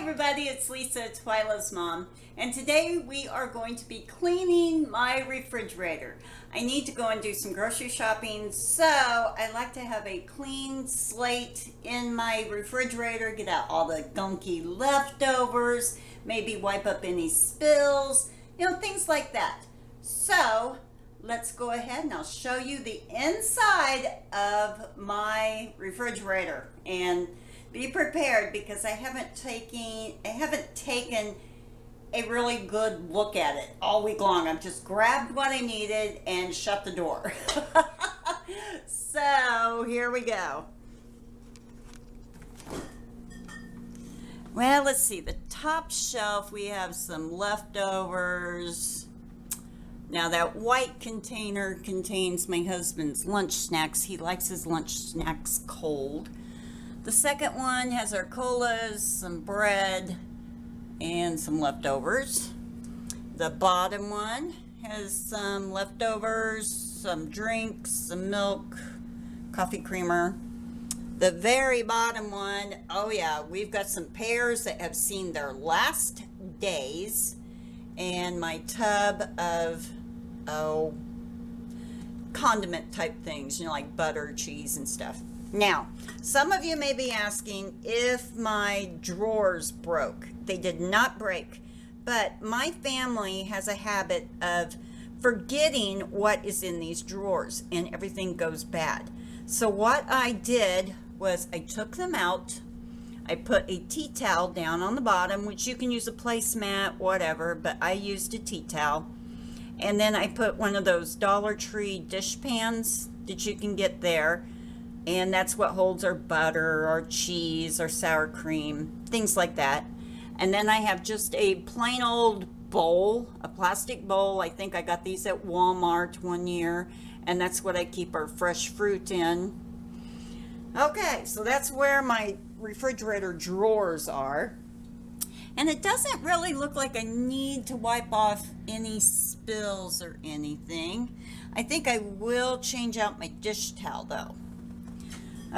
everybody, it's Lisa, Twyla's mom, and today we are going to be cleaning my refrigerator. I need to go and do some grocery shopping, so I like to have a clean slate in my refrigerator, get out all the gunky leftovers, maybe wipe up any spills, things like that. So let's go ahead and I'll show you the inside of my refrigerator, and be prepared because I haven't taken a really good look at it all week long. I've just grabbed what I needed and shut the door. So here we go. Well, let's see, the top shelf, we have some leftovers. Now that white container contains my husband's lunch snacks. He likes his lunch snacks cold. The second one has our colas, some bread, and some leftovers. The bottom one has some leftovers, some drinks, some milk, coffee creamer. The very bottom one, oh yeah, we've got some pears that have seen their last days, and my tub of, condiment type things, like butter, cheese, and stuff. Now, some of you may be asking if my drawers broke. They did not break, but my family has a habit of forgetting what is in these drawers, and everything goes bad. So what I did was I took them out. I put a tea towel down on the bottom, which you can use a placemat, whatever, but I used a tea towel. And then I put one of those Dollar Tree dish pans that you can get there. And that's what holds our butter, our cheese, our sour cream, things like that. And then I have just a plain old bowl, a plastic bowl. I think I got these at Walmart one year, and that's what I keep our fresh fruit in. Okay, so that's where my refrigerator drawers are. And it doesn't really look like I need to wipe off any spills or anything. I think I will change out my dish towel though.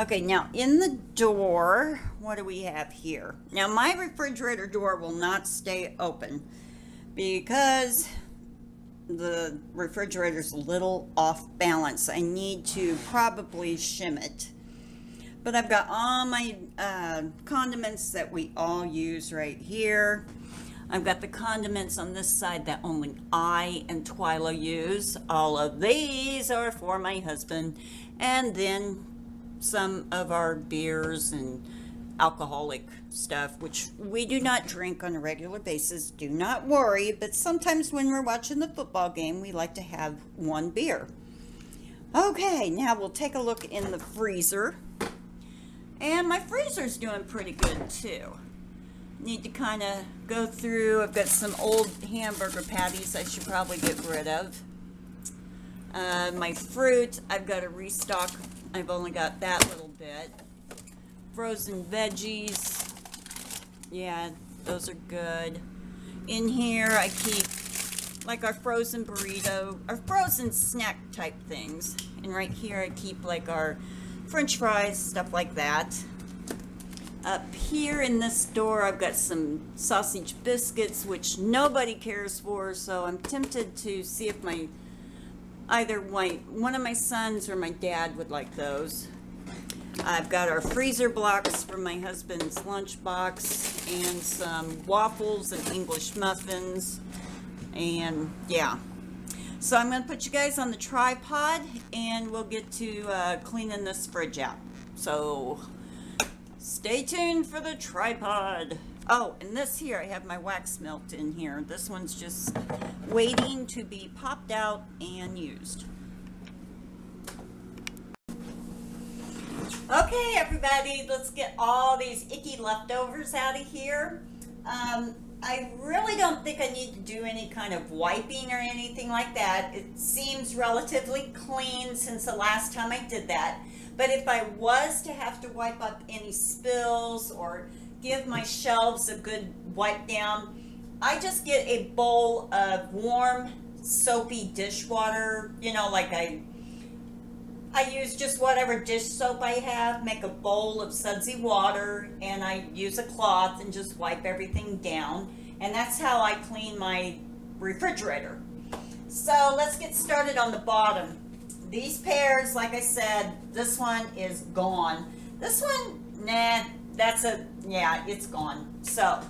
Okay, now in the door, what do we have here? Now my refrigerator door will not stay open because the refrigerator's a little off balance. I need to probably shim it. But I've got all my condiments that we all use right here. I've got the condiments on this side that only I and Twyla use. All of these are for my husband. And then some of our beers and alcoholic stuff, which we do not drink on a regular basis. Do not worry, but sometimes when we're watching the football game, we like to have one beer. Okay, now we'll take a look in the freezer. And my freezer's doing pretty good too. Need to kind of go through. I've got some old hamburger patties I should probably get rid of. My fruit, I've got to restock. I've only got that little bit. Frozen veggies. Yeah, those are good. In here I keep like our frozen burrito, our frozen snack type things. And right here I keep like our French fries, stuff like that. Up here in this door I've got some sausage biscuits, which nobody cares for, so I'm tempted to see if either one of my sons or my dad would like those. I've got our freezer blocks for my husband's lunch box, and some waffles and English muffins, and yeah. So I'm going to put you guys on the tripod, and we'll get to cleaning this fridge out. So stay tuned for the tripod. Oh, and this here, I have my wax melt in here. This one's just waiting to be popped out and used. Okay, everybody, let's get all these icky leftovers out of here. I really don't think I need to do any kind of wiping or anything like that. It seems relatively clean since the last time I did that. But if I was to have to wipe up any spills or give my shelves a good wipe down, I just get a bowl of warm, soapy dishwater. Like I use just whatever dish soap I have, make a bowl of sudsy water, and I use a cloth and just wipe everything down. And that's how I clean my refrigerator. So let's get started on the bottom. These pears, like I said, this one is gone. This one, nah, it's gone. So,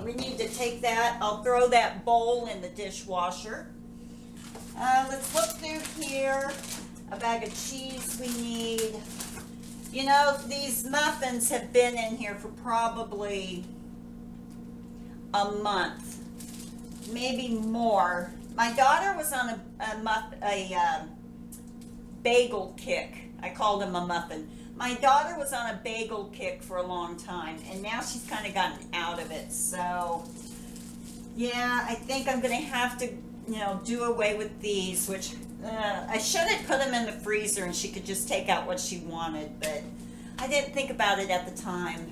we need to take that. I'll throw that bowl in the dishwasher. Let's look through here. A bag of cheese we need. You know, these muffins have been in here for probably a month, maybe more. My daughter was on a bagel kick. I called him a muffin. My daughter was on a bagel kick for a long time, and now she's kind of gotten out of it. So, yeah, I think I'm going to have to, do away with these, which I should have put them in the freezer and she could just take out what she wanted, but I didn't think about it at the time.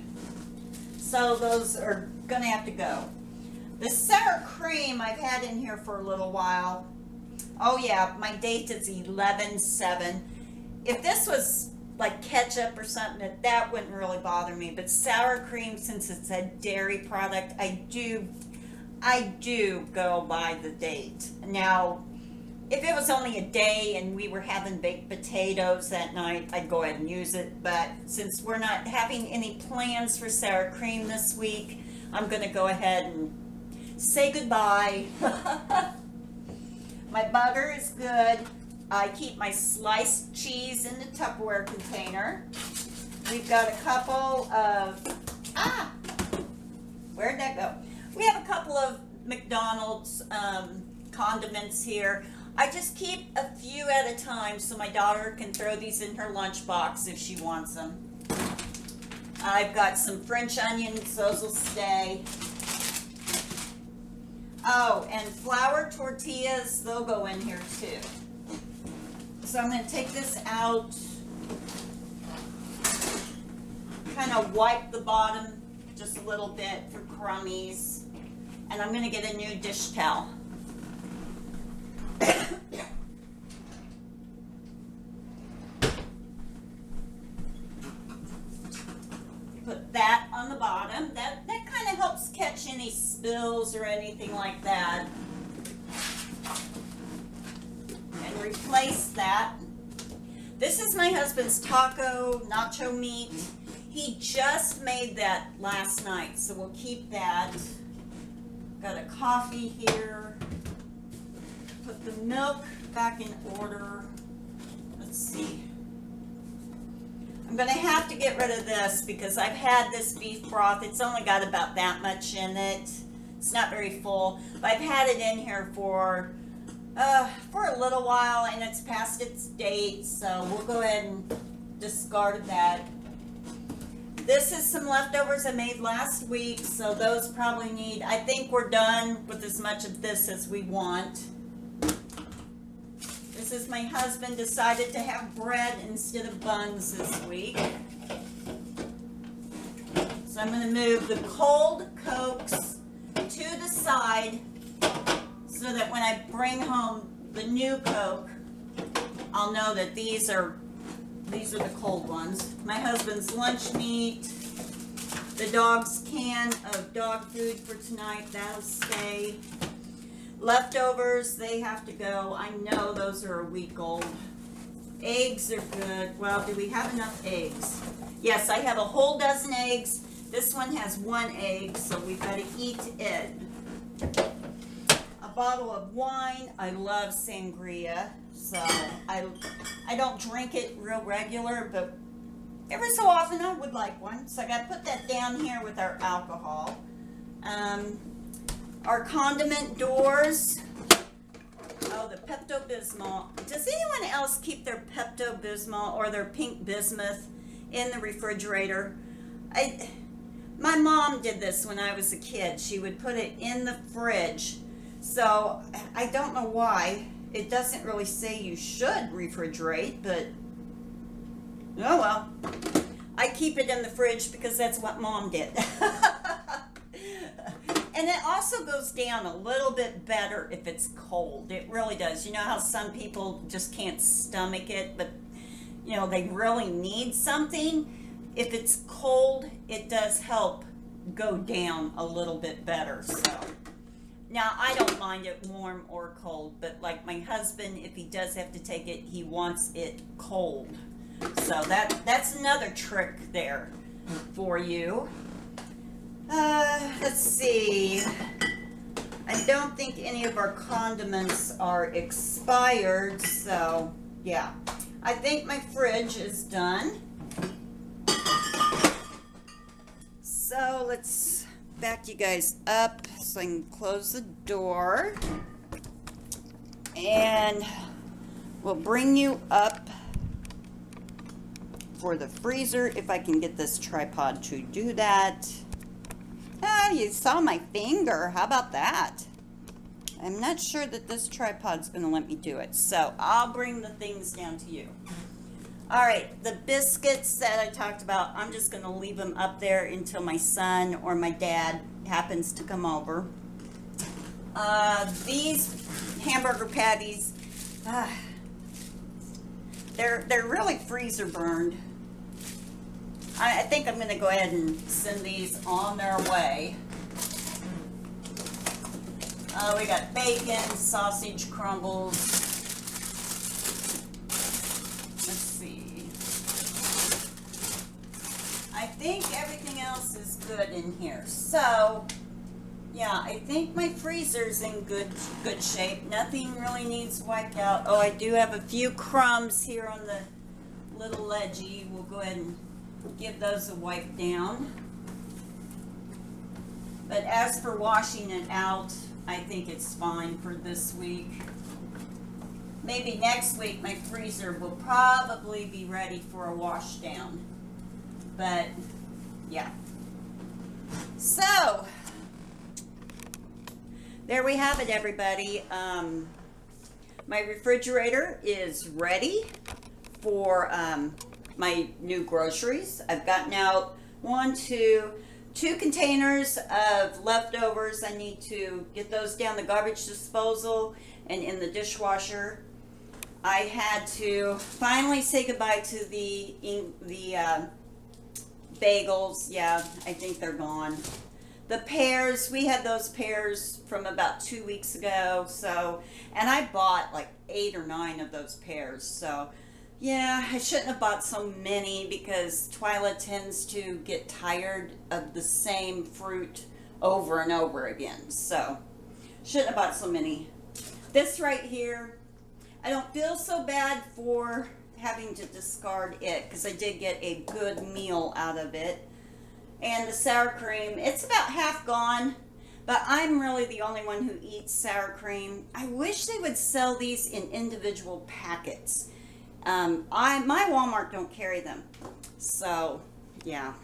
So those are going to have to go. The sour cream I've had in here for a little while. Oh yeah, my date is 11/7. If this was like ketchup or something, that wouldn't really bother me, but sour cream, since it's a dairy product, I do go by the date. Now, if it was only a day and we were having baked potatoes that night, I'd go ahead and use it. But since we're not having any plans for sour cream this week, I'm going to go ahead and say goodbye. My butter is good. I keep my sliced cheese in the Tupperware container. We've got a couple of... where'd that go? We have a couple of McDonald's condiments here. I just keep a few at a time so my daughter can throw these in her lunchbox if she wants them. I've got some French onions, those will stay. Oh, and flour tortillas, they'll go in here too. So I'm going to take this out, kind of wipe the bottom just a little bit for crummies, and I'm going to get a new dish towel. Put that on the bottom. That kind of helps catch any spills or anything like that. And replace that. This is my husband's taco nacho meat. He just made that last night, so we'll keep that. Got a coffee here. Put the milk back in order. Let's see. I'm going to have to get rid of this because I've had this beef broth. It's only got about that much in it. It's not very full, but I've had it in here for a little while, and it's past its date, so we'll go ahead and discard that. This is some leftovers I made last week, so those probably need, I think we're done with as much of this as we want. This is my husband decided to have bread instead of buns this week. So I'm going to move the cold Cokes to the side so that when I bring home the new Coke, I'll know that these are the cold ones. My husband's lunch meat, the dog's can of dog food for tonight, that'll stay. Leftovers, they have to go. I know those are a week old. Eggs are good. Well, do we have enough eggs? Yes, I have a whole dozen eggs. This one has 1 egg, so we've got to eat it. A bottle of wine. I love sangria, so I don't drink it real regular, but every so often I would like one. So I got to put that down here with our alcohol. Our condiment doors. Oh, the Pepto-Bismol. Does anyone else keep their Pepto-Bismol or their pink bismuth in the refrigerator? My mom did this when I was a kid. She would put it in the fridge. So I don't know why. It doesn't really say you should refrigerate, but oh well. I keep it in the fridge because that's what Mom did. And it also goes down a little bit better if it's cold. It really does. You know how some people just can't stomach it, but you know, they really need something. If it's cold, it does help go down a little bit better. So now I don't mind it warm or cold, but like my husband, if he does have to take it, he wants it cold. So that's another trick there for you. Let's see. I don't think any of our condiments are expired, so yeah. I think my fridge is done. So let's back you guys up so I can close the door. And we'll bring you up for the freezer if I can get this tripod to do that. Oh, you saw my finger. How about that? I'm not sure that this tripod's going to let me do it. So I'll bring the things down to you. All right, the biscuits that I talked about, I'm just going to leave them up there until my son or my dad happens to come over. These hamburger patties, they're really freezer burned. I think I'm going to go ahead and send these on their way. We got bacon, sausage crumbles. Let's see. I think everything else is good in here. So, yeah, I think my freezer's in good shape. Nothing really needs wiped out. Oh, I do have a few crumbs here on the little ledgy. We'll go ahead and give those a wipe down. But as for washing it out, I think it's fine for this week. Maybe next week my freezer will probably be ready for a wash down. But yeah. So there we have it, everybody. My refrigerator is ready for my new groceries. I've gotten out two containers of leftovers. I need to get those down the garbage disposal and in the dishwasher. I had to finally say goodbye to the bagels. Yeah, I think they're gone. The pears, we had those pears from about 2 weeks ago. So, and I bought like 8 or 9 of those pears. So yeah, I shouldn't have bought so many because Twyla tends to get tired of the same fruit over and over again. So, shouldn't have bought so many. This right here, I don't feel so bad for having to discard it because I did get a good meal out of it. And the sour cream, it's about half gone, but I'm really the only one who eats sour cream. I wish they would sell these in individual packets. My Walmart don't carry them. So, yeah.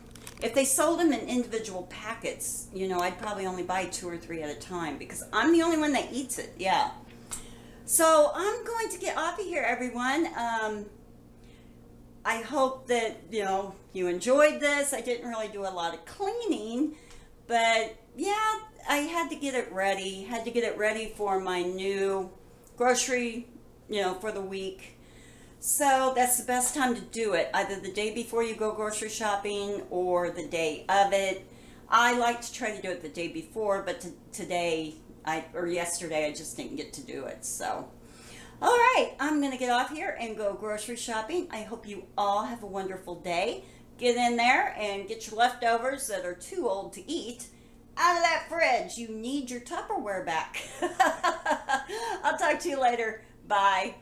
If they sold them in individual packets, you know, I'd probably only buy 2 or 3 at a time because I'm the only one that eats it. Yeah. So, I'm going to get off of here, everyone. I hope that, you know, you enjoyed this. I didn't really do a lot of cleaning, but yeah, I had to get it ready. Had to get it ready for my new grocery, you know, for the week. So that's the best time to do it, either the day before you go grocery shopping or the day of it. I like to try to do it the day before, but yesterday I just didn't get to do it. So, all right, I'm going to get off here and go grocery shopping. I hope you all have a wonderful day. Get in there and get your leftovers that are too old to eat out of that fridge. You need your Tupperware back. I'll talk to you later. Bye.